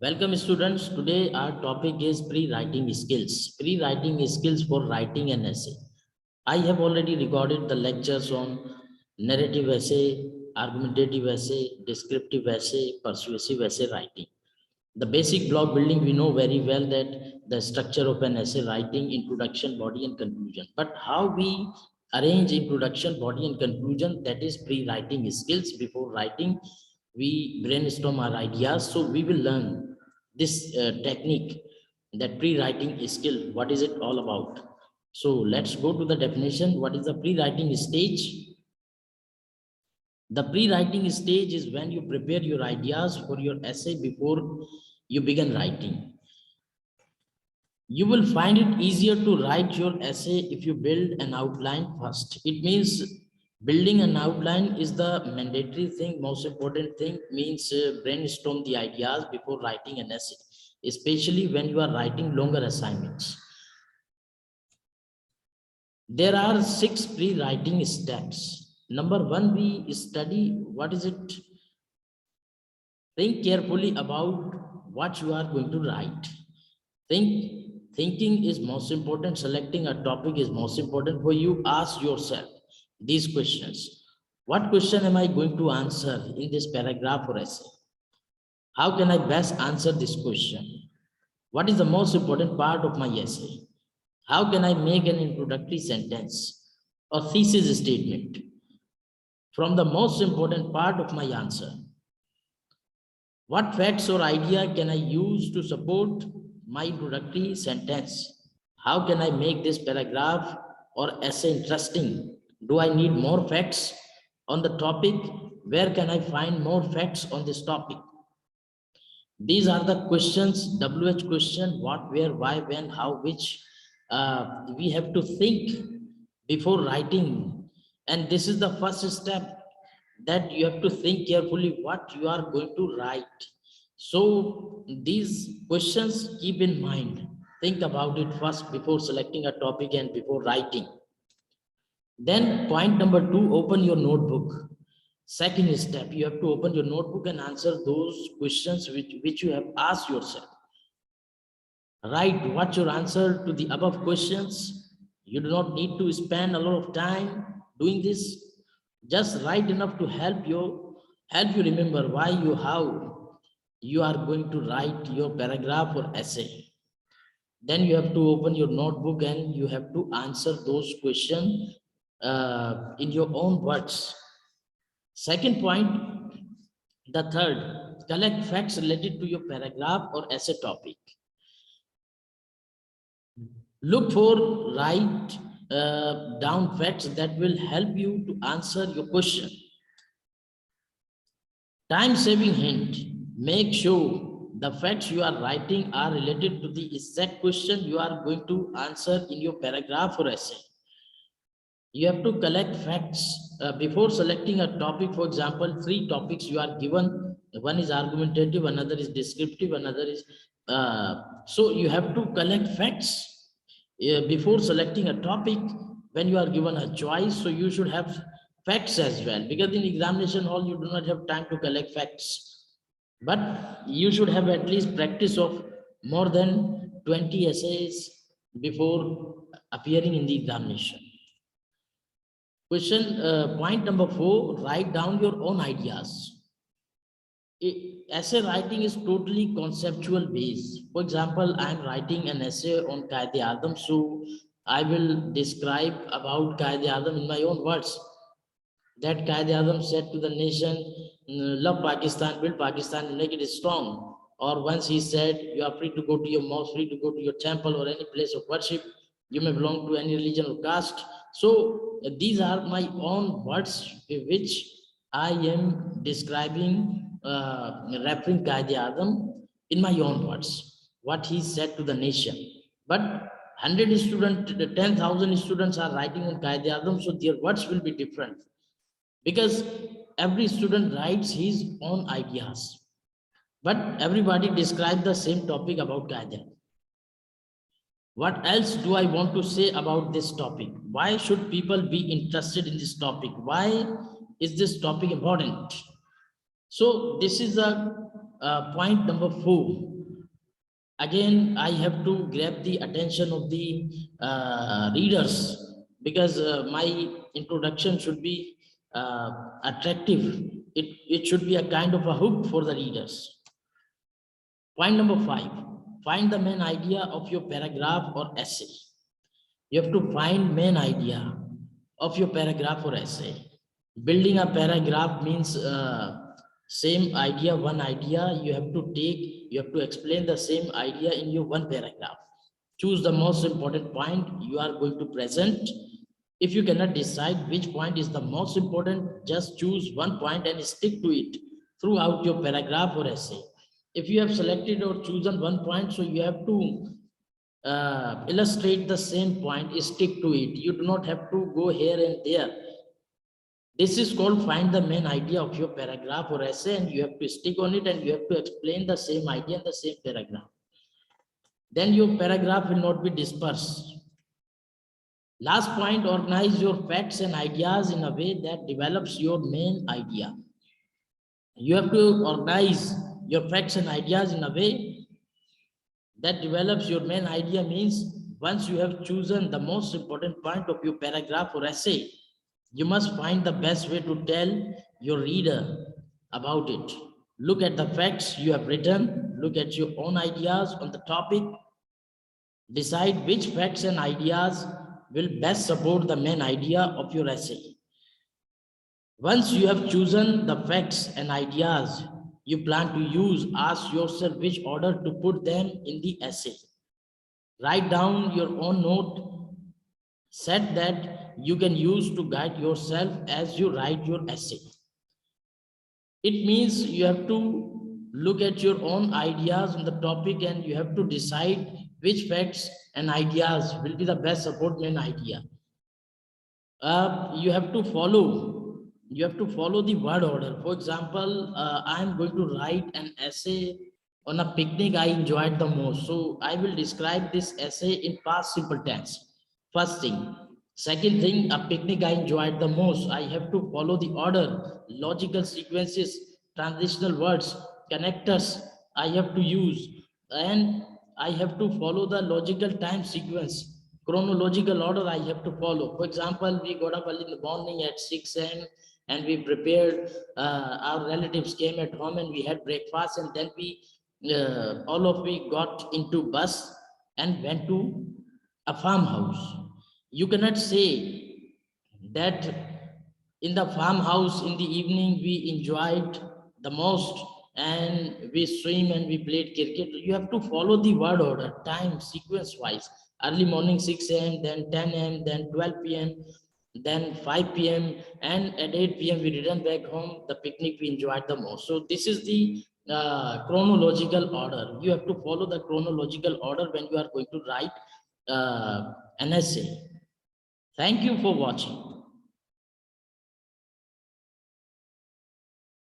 Welcome students. Today our topic is pre-writing skills. Pre-writing skills for writing an essay. I have already recorded the lectures on narrative essay, argumentative essay, descriptive essay, persuasive essay writing. The basic block building, we know very well that the structure of an essay writing, introduction, body and conclusion. But how we arrange introduction, body and conclusion, that is pre-writing skills. Before writing, we brainstorm our ideas. So we will learn this technique, that pre-writing skill, what is it all about? So let's go to the definition. What is the pre-writing stage? The pre-writing stage is when you prepare your ideas for your essay before you begin writing. You will find it easier to write your essay if you build an outline first. It means building an outline is the mandatory thing, most important thing, means brainstorm the ideas before writing an essay, especially when you are writing longer assignments. There are 6 pre-writing steps. Number 1, we study what is it. Think carefully about what you are going to write. Thinking is most important. Selecting a topic is most important. For you, ask yourself these questions. What question am I going to answer in this paragraph or essay? How can I best answer this question? What is the most important part of my essay? How can I make an introductory sentence or thesis statement from the most important part of my answer? What facts or idea can I use to support my introductory sentence? How can I make this paragraph or essay interesting? Do I need more facts on the topic? Where can I find more facts on this topic? These are the questions, WH question, what, where, why, when, how, which. We have to think before writing. And this is the first step, that you have to think carefully what you are going to write. So these questions keep in mind. Think about it first before selecting a topic and before writing. Then point number 2, open your notebook. Second step, you have to open your notebook and answer those questions which you have asked yourself. Write what's your answer to the above questions. You do not need to spend a lot of time doing this. Just write enough to help you remember why you, how you are going to write your paragraph or essay. Then you have to open your notebook and you have to answer those questions in your own words. Second point, the third, collect facts related to your paragraph or essay topic. Look for write down facts that will help you to answer your question. Time-saving hint, make sure the facts you are writing are related to the exact question you are going to answer in your paragraph or essay. You have to collect facts before selecting a topic. For example, 3 topics you are given. One is argumentative, another is descriptive, another is... so you have to collect facts before selecting a topic when you are given a choice. So you should have facts as well, because in examination hall you do not have time to collect facts, but you should have at least practice of more than 20 essays before appearing in the examination. Point number 4, write down your own ideas. Essay writing is totally conceptual based. For example, I am writing an essay on Quaid-e-Azam, so I will describe about Quaid-e-Azam in my own words. That Quaid-e-Azam said to the nation, love Pakistan, build Pakistan, make it strong. Or once he said, you are free to go to your mosque, free to go to your temple or any place of worship. You may belong to any religion or caste. So these are my own words which I am describing, referring Quaid-e-Azam in my own words, what he said to the nation. But 100 students, 10,000 students are writing on Quaid-e-Azam, so their words will be different, because every student writes his own ideas, but everybody describes the same topic about Quaid-e-Azam. What else do I want to say about this topic? Why should people be interested in this topic? Why is this topic important? So this is a point number 4. Again, I have to grab the attention of the readers, because my introduction should be attractive. It should be a kind of a hook for the readers. Point number 5, find the main idea of your paragraph or essay. You have to find main idea of your paragraph or essay. Building a paragraph means same idea, one idea you have to take, you have to explain the same idea in your one paragraph. Choose the most important point you are going to present. If you cannot decide which point is the most important, just choose one point and stick to it throughout your paragraph or essay. If you have selected or chosen one point, so you have to illustrate the same point, stick to it. You do not have to go here and there. This is called find the main idea of your paragraph or essay, and you have to stick on it, and you have to explain the same idea in the same paragraph. Then your paragraph will not be dispersed. Last point, organize your facts and ideas in a way that develops your main idea. You have to organize your facts and ideas in a way that develops your main idea. Means once you have chosen the most important point of your paragraph or essay, you must find the best way to tell your reader about it. Look at the facts you have written, look at your own ideas on the topic, decide which facts and ideas will best support the main idea of your essay. Once you have chosen the facts and ideas you plan to use, ask yourself which order to put them in the essay. Write down your own note set that you can use to guide yourself as you write your essay. It means you have to look at your own ideas on the topic, and you have to decide which facts and ideas will be the best support main idea. You have to follow the word order. For example, I am going to write an essay on a picnic I enjoyed the most. So I will describe this essay in past simple tense. First thing. Second thing, a picnic I enjoyed the most. I have to follow the order, logical sequences, transitional words, connectors I have to use, and I have to follow the logical time sequence, chronological order I have to follow. For example, we got up early in the morning at 6 a.m. and we prepared, our relatives came at home and we had breakfast, and then all of we got into bus and went to a farmhouse. You cannot say that in the farmhouse in the evening we enjoyed the most and we swim and we played cricket. You have to follow the word order, time, sequence wise. Early morning 6 a.m., then 10 a.m., then 12 p.m., then 5 p.m., and at 8 p.m. we returned back home. The picnic we enjoyed the most. So this is the chronological order. You have to follow the chronological order when you are going to write an essay. Thank you for watching.